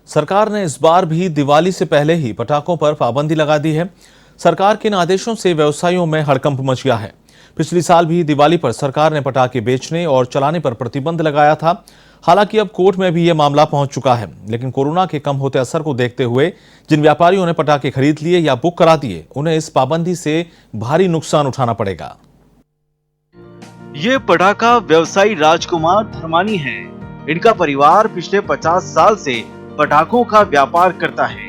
सरकार ने इस बार भी दिवाली से पहले ही पटाखों पर पाबंदी लगा दी है। सरकार के इन आदेशों से व्यवसायियों में हड़कंप मच गया है। पिछले साल भी दिवाली पर सरकार ने पटाखे बेचने और चलाने पर प्रतिबंध लगाया था। हालांकि अब कोर्ट में भी यह मामला पहुंच चुका है, लेकिन कोरोना के कम होते असर को देखते हुए जिन व्यापारियों ने पटाखे खरीद लिए या बुक करा दिए, उन्हें इस पाबंदी से भारी नुकसान उठाना पड़ेगा। ये पटाखा व्यवसायी राजकुमार धर्मानी हैं। इनका परिवार पिछले 50 साल से पटाखों का व्यापार करता है,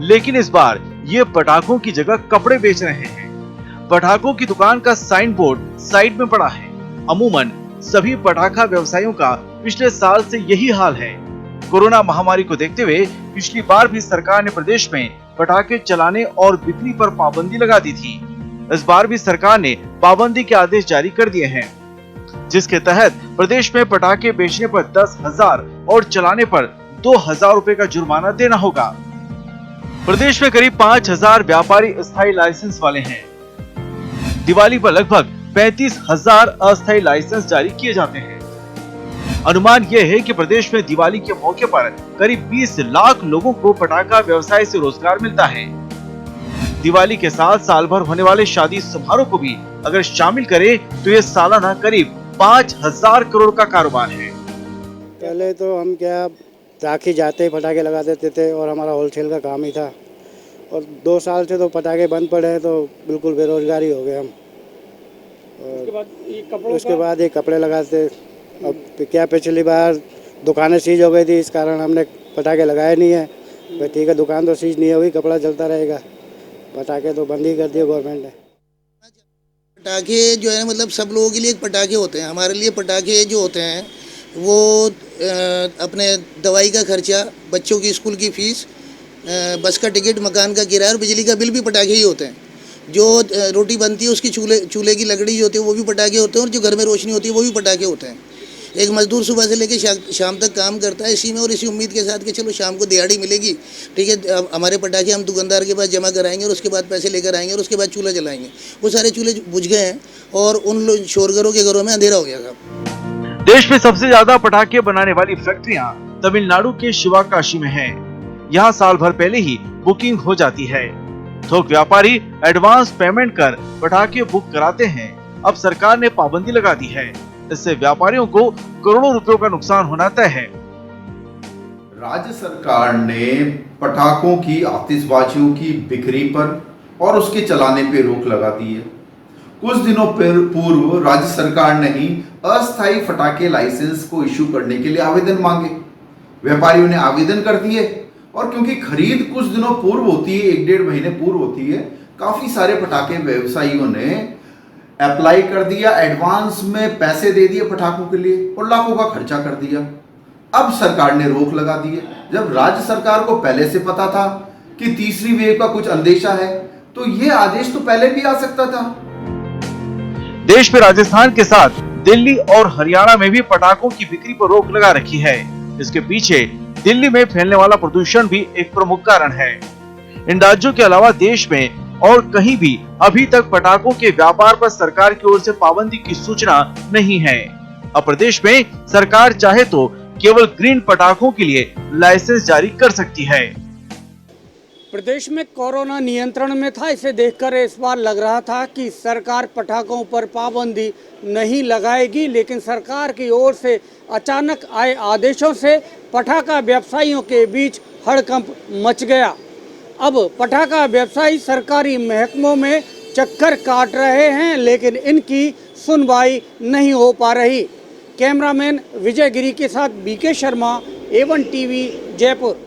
लेकिन इस बार ये पटाखों की जगह कपड़े बेच रहे हैं। पटाखों की दुकान का साइन बोर्ड साइड में पड़ा है। अमूमन सभी पटाखा व्यवसायियों का पिछले साल से यही हाल है। कोरोना महामारी को देखते हुए पिछली बार भी सरकार ने प्रदेश में पटाखे चलाने और बिक्री पर पाबंदी लगा दी थी। इस बार भी सरकार ने पाबंदी के आदेश जारी कर दिए हैं, जिसके तहत प्रदेश में पटाखे बेचने पर 10,000 और चलाने पर 2,000 रुपए का जुर्माना देना होगा। प्रदेश में करीब 5,000 व्यापारी स्थायी लाइसेंस वाले हैं। दिवाली पर लगभग 35,000 अस्थायी लाइसेंस जारी किए जाते हैं। अनुमान यह है कि प्रदेश में दिवाली के मौके पर करीब 20 लाख लोगों को पटाखा व्यवसाय से रोजगार मिलता है। दिवाली के साथ साल भर होने वाले शादी समारोह को भी अगर शामिल करें तो ये सालाना करीब 5,000 करोड़ का कारोबार है। पहले तो हम क्या राखी जाते पटाखे लगा देते थे और हमारा होलसेल का काम ही था, और 2 साल से तो पटाखे बंद पड़े हैं, तो बिल्कुल बेरोजगारी हो गए हम। उसके बाद ये कपड़े लगाते। अब क्या पिछली बार दुकानें सीज हो गई थी, इस कारण हमने पटाखे लगाए नहीं है। भाई ठीक है, दुकान तो सीज नहीं होगी, कपड़ा चलता रहेगा, पटाखे तो बंद ही कर दिए गवर्नमेंट ने। पटाखे जो है मतलब सब लोगों के लिए एक पटाखे होते हैं। हमारे लिए पटाखे जो होते हैं वो अपने दवाई का खर्चा, बच्चों की स्कूल की फीस, बस का टिकट, मकान का किराया और बिजली का बिल भी पटाखे ही होते हैं। जो रोटी बनती है उसकी चूल्हे की लकड़ी जो होती है वो भी पटाखे होते हैं, और जो घर में रोशनी होती है वो भी पटाखे होते हैं। एक मजदूर सुबह से लेकर शाम तक काम करता है इसी में, और इसी उम्मीद के साथ कि चलो शाम को दिहाड़ी मिलेगी, ठीक है, हमारे पटाखे हम दुकानदार के पास जमा कराएंगे और उसके बाद पैसे लेकर आएंगे और उसके बाद चूल्हा जलाएंगे। वो सारे चूल्हे बुझ गए हैं और उन शोरगरों के घरों में अंधेरा हो गया था। देश में सबसे ज्यादा पटाखे बनाने वाली फैक्ट्रियां तमिलनाडु के शिवाकाशी में हैं। यहाँ साल भर पहले ही बुकिंग हो जाती है। थोक व्यापारी एडवांस पेमेंट कर पटाखे बुक कराते हैं। अब सरकार ने पाबंदी लगा दी है, इससे व्यापारियों को करोड़ों रुपयों का नुकसान होना तय है। राज्य सरकार ने पटाखों की, आतिशबाजियों की बिक्री पर और उसके चलाने पर रोक लगा दी है। कुछ दिनों पूर्व राज्य सरकार ने ही अस्थायी पटाखे लाइसेंस को इश्यू करने के लिए आवेदन मांगे। व्यापारियों ने आवेदन कर दिए, और क्योंकि खरीद कुछ दिनों पूर्व होती है, 1-1.5 महीने पूर्व होती है, काफी सारे पटाखे व्यवसायियों ने अप्लाई कर दिया, एडवांस में पैसे दे दिए पटाखों के लिए और लाखों का खर्चा कर दिया। अब सरकार ने रोक लगा दी है। जब राज्य सरकार को पहले से पता था कि तीसरी वेव का कुछ अंदेशा है, तो यह आदेश तो पहले भी आ सकता था। देश में राजस्थान के साथ दिल्ली और हरियाणा में भी पटाखों की बिक्री पर रोक लगा रखी है। इसके पीछे दिल्ली में फैलने वाला प्रदूषण भी एक प्रमुख कारण है। इन राज्यों के अलावा देश में और कहीं भी अभी तक पटाखों के व्यापार पर सरकार की ओर से पाबंदी की सूचना नहीं है। अब प्रदेश में सरकार चाहे तो केवल ग्रीन पटाखों के लिए लाइसेंस जारी कर सकती है। प्रदेश में कोरोना नियंत्रण में था, इसे देखकर इस बार लग रहा था कि सरकार पटाखों पर पाबंदी नहीं लगाएगी, लेकिन सरकार की ओर से अचानक आए आदेशों से पटाखा व्यवसायियों के बीच हड़कंप मच गया। अब पटाखा व्यवसायी सरकारी महकमों में चक्कर काट रहे हैं, लेकिन इनकी सुनवाई नहीं हो पा रही। कैमरामैन विजय गिरी के साथ BK Sharma, A1 TV, Jaipur.